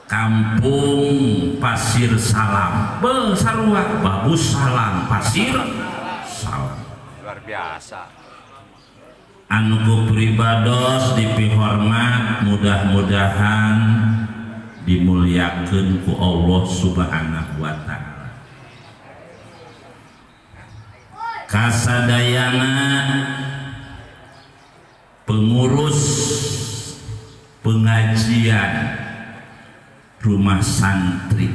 Kampung Pasir Salam, sarua Babus Salam, Pasir Salam. Luar biasa. Anu pribados dipihormat, mudah-mudahan dimuliakeun ku Allah Subhanahu wa taala. Kasadayana pengurus pengajian rumah santri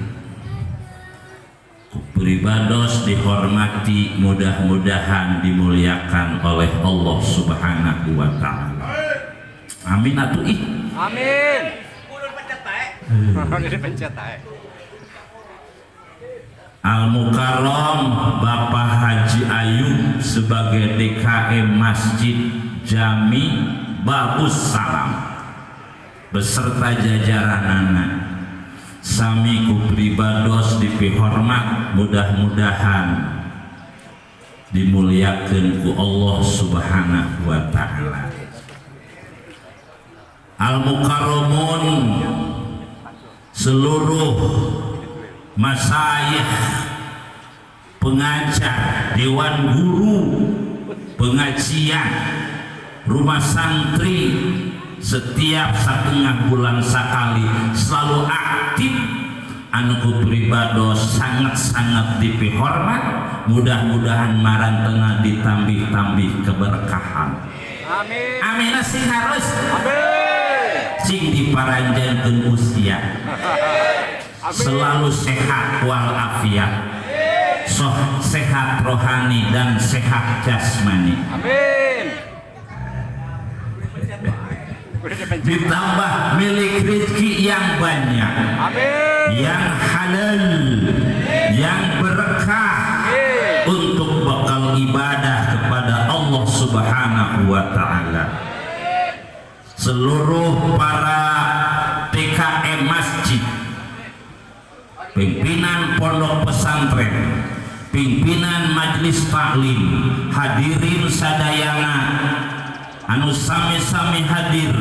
pribados dihormati, mudah-mudahan dimuliakan oleh Allah Subhanahu wa taala. Amin atuh ih. Amin. Kudu pencet bae. Kudu pencet bae. Al Mukarram Bapak Haji Ayub sebagai DKM Masjid Jami Babus Salam beserta jajaranana sami ku pribados dipihormat, mudah-mudahan dimuliakeun ku Allah Subhanahu wa taala. Al Mukarramun seluruh masyayikh, pengajar, dewan guru, pengajian, rumah santri setiap setengah bulan sekali selalu aktif anu pribados sangat-sangat dipihormat, mudah-mudahan marantena ditambih-tambih keberkahan. Amin. Amin sing harus. Amin. Sing diparanjenkeun usia. Amin. Selalu sehat walafiat. Sehat rohani dan sehat jasmani. Amin. Ditambah milik rezeki yang banyak, amin, yang halal, yang berkah, amin, untuk bekal ibadah kepada Allah Subhanahu wa taala. Seluruh para TKM masjid, pimpinan pondok pesantren, pimpinan majelis taklim, hadirin sadayana anu sami-sami hadir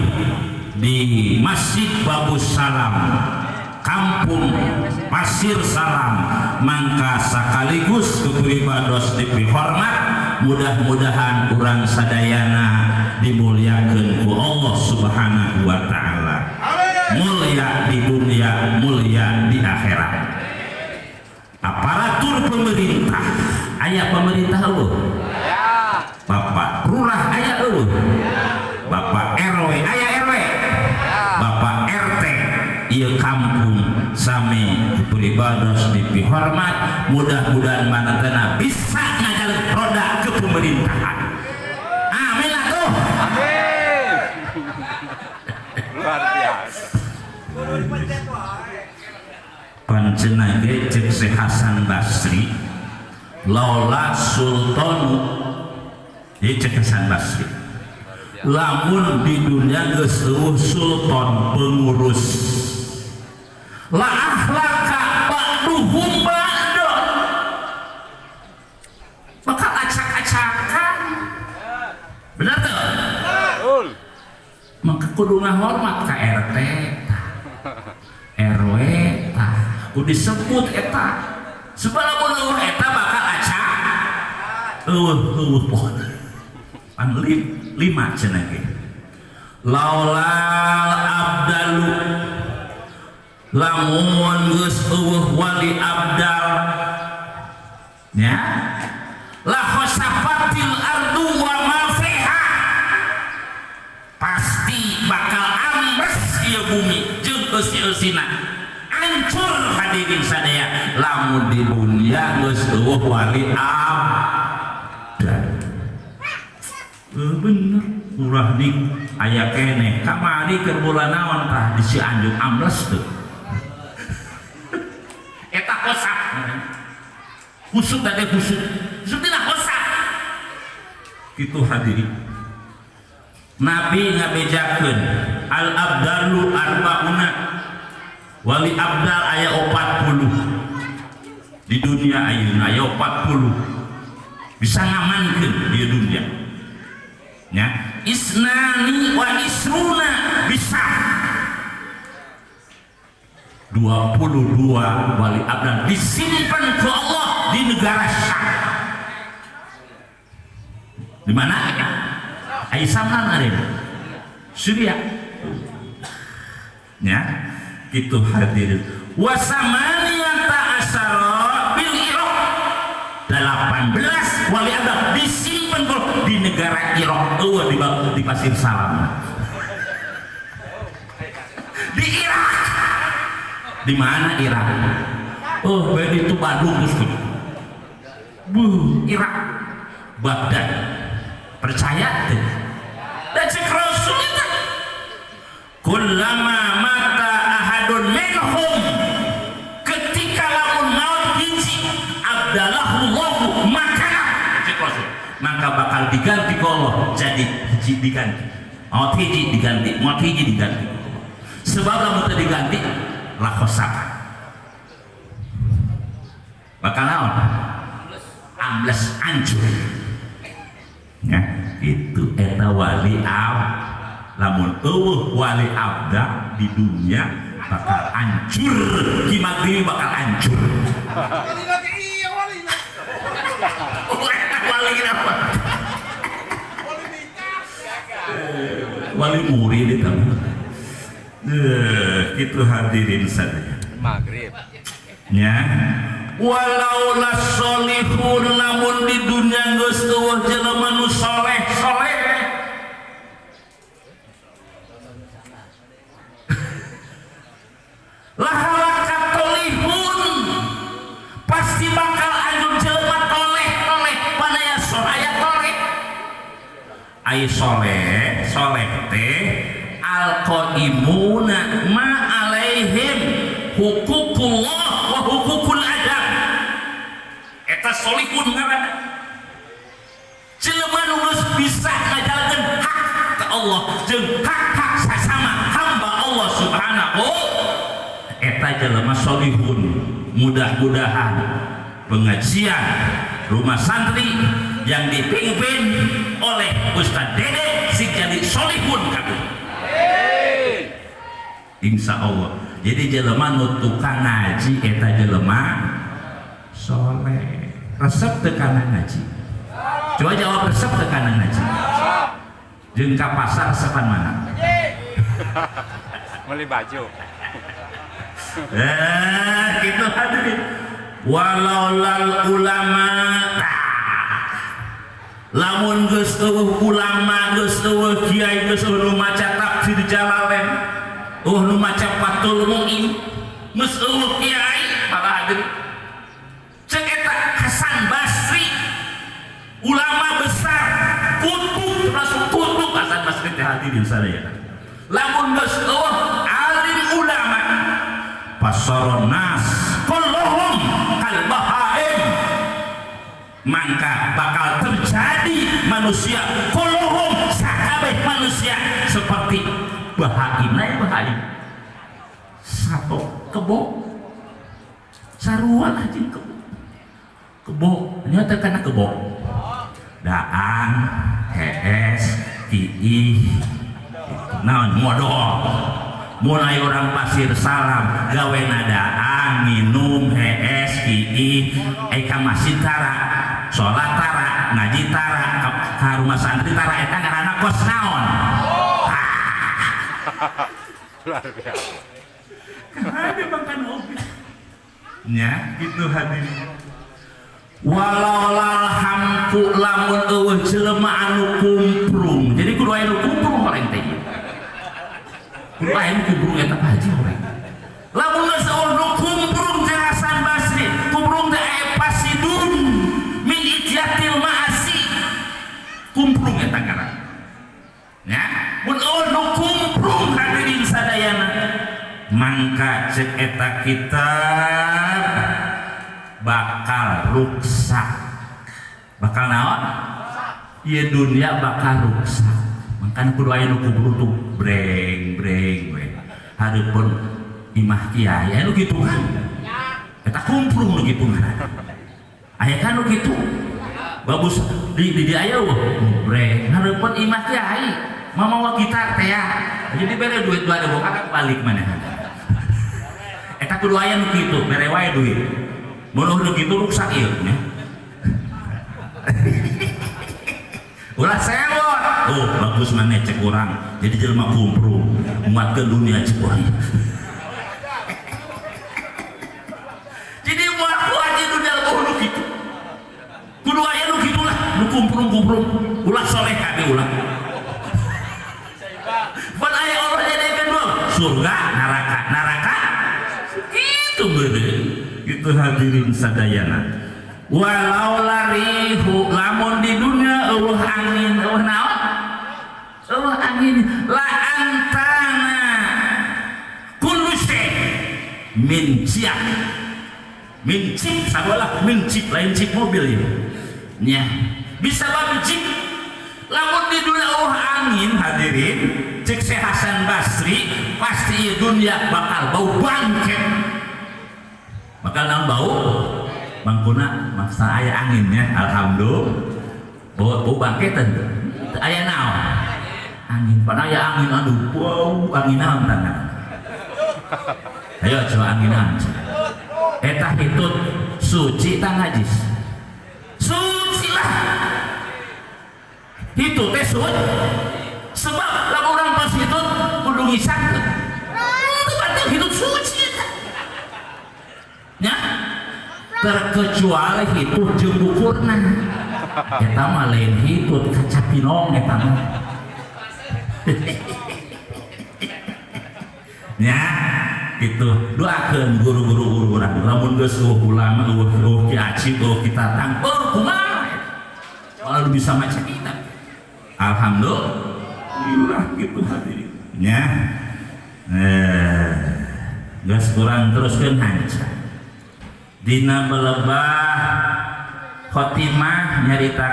di Masjid Babus Salam, Kampung Pasir Salam, mangka sekaligus kepribados dipihormat, mudah-mudahan urang sadayana dimuliakeun ku Allah Subhanahu wa taala. Mulia di dunia, mulia di akhirat. Aparatur pemerintah, aya pemerintah eueuh. Bapak lurah aya eueuh. Bapak RW aya RW. Bapak RT ieu kampung sami pribados dipihormat, mudah-mudahan manantena bisa ngajalan roda ke pemerintahan. Amin atuh. Amin. Luar biasa. Pancenah ge cek si Hasan Basri laula sultanu ieu cek Hasan Basri lamun di dunia geus eueuh sultan pengurus la ahlaka ba'duhum ba'da bakal acak-acakan, bener tuh? Betul. Maka kudu ngahormat ka RT RW kudu disebut eta sebalamun eueuh eta bakal acak eueuh pohon pan lima cenah ge laulal abdalu lamun geus eueuh wali abdal nya la khosafatil ardu wa ma fiha pasti bakal ambles ieu bumi jeung eusi-eusina hancur hadirin sadaya lamun di dunia geus eueuh wali abdal. Bener urah ning aya keneh kamari keur bulan naon tah di Cianjur ambles teu eta kosak kusuk tadi kusuk tina kosak kitu hadirin. Nabi ngabejakeun al abdalu arbauna wali abdal aya 40 di dunia ayeuna aya 40 bisa ngamankeun di dunia nya isnani wa isruna bisa 22 wali abdan disimpan ke Allah di negara Syam. Di mana? Aisaman ada Syria. Ya, gitu hadirin. Wasamaniyata asyara bil Irak. 18 wali abdan disimpan di negara Irak. Di Pasir Salam. Di Irak. Di mana Irak? Oh, itu Bandung Gusti. Irak. Baghdad. Percaya tuh. Dan cek Rasul itu. Kullama mata ahadun minhum, ketika lamun maut hiji abdalahullahu maka cek Rasul, maka bakal diganti ke Allah jadi hiji diganti. Maut hiji diganti, maut hiji diganti. Sebab lamun teu diganti lakosakan. Bakal naon? Ambles hancur. Ya, itu eta wali lamun eueuh wali abda di dunia bakal hancur, ki magri bakal hancur. Wali lagi iya wali. Wali apa? Wali nikah. Wali murid itu. Itu hadirin saja. Maghrib. Ya. Walau lasolihun namun di dunia geus eueuh jelema nu soleh. Lahalaka tolihun pasti bakal anu jelema toleh panaya soraya toleh. Ai soleh teh al-qaimuna ma alaihim hukukullah wa hukukul adam. Eta solihun ngaranna jelema nu geus bisa ngajalkeun hak ka Allah jeung hak-hak sasama hamba Allah Subhanahu. Eta jelema solihun. Mudah-mudahan pengajian rumah santri yang dipimpin oleh Ustaz Dede sing jadi solihun kabeh. Insya Allah. Jadi jelema nu tukang ngaji eta jelema soleh. Resep tekanan ngaji. Coba jawab resep tekanan ngaji. Jeung ka pasar resepan mana? Beli baju. Gitu hadirin. Walau lal ulama, lamun geus eueuh ulama, geus eueuh kiai, geus eueuh nu maca tafsir Jalalain, nu maca Fathul Muin, geus eueuh kiai, para hadirin. Cek eta Hasan Basri, ulama besar, kutub termasuk kutub Hasan Basri teh hadirin sadaya. Lamun geus eueuh alim ulama, pasaron nas kulluhum kal bahaim, maka bakal terjadi manusia kulluhum sakabeh manusia seperti bahaim. Bahaim satu kebo sarua anjing kebo nya teh kana kebo daang hees tiih naon modal. Mulai orang Pasir Salam gawe nadaang minum hees kiih eka masjid tara sholat tara ngaji tara ka rumah santri tara eta ngaranna kos naon. Luar biasa. Ada makan obat nya gitu hadirin. Walau lalhamku lamun eueuh jelema anu kumprung, jadi kudu aya nu kumprung paling teh. Kudu aya nu kumprung eta haji urang. Lamun geus eueuh nu kumprung teh Hasan Basri, kumprung teh aya pasidun min ijyatil ma'asi. Kumprung eta ngaran. Ya, mun eueuh nu kumprung hadirin sadayana, mangka cek eta kitab bakal rusak. Bakal naon? Ieu dunia bakal rusak. Makanya kudu aya nu kubur tuh breng we. Hareupeun imah kiai anu kitu kan. Eta kumprung nu kitu kan. Aya kan nu kitu. Bagus di aya breng hareupeun imah kiai mamawa gitar teh ya. Jadi bere duit 2000 kakak balik maneh. eta kudu aya nu kitu mere wae duit mun nu kitu rusak ieu nya ulah sewot oh bagus maneh cek urang jadi jelema kumprung nguatkeun dunia cek urang jadi moal kuat di dunia nu kitu kudu aya nu kitu lah nu kumprung ulah soleh kabeh ulah pan aya Allah jadi kedua surga neraka itu bener itu hadirin sadayana walau larihu lamun di dunia eueuh angin eueuh naon eueuh angin la antana kullu syai min cip sabalah min cip lain cip mobil ya nya bisa bae cip lamun di dunia eueuh angin hadirin cek Syekh Hasan Basri pasti dunia bakal bau bangket bakal naon bau bangkuna maksa aya anginnya alhamdulillah bau bangketan aya naon angin pan aya angin aduh wow angin naon tanah ayo coba anginan eta hitut suci tang najis suci lah hitut teh suci sebab lamun urang pas hitut kudu ngisangkeun itu berarti hitut suci nya terkecuali hitut jeung bukurna eta mah lain hitut kaca pinong eta mah nya gitu doakeun guru-guru urang lamun geus ulama ki acip kita tang kumaha kalau bisa maca kitab alhamdulillah gitu hadirin nya geus kurang teruskeun hancur dina melebah khotimah nyarita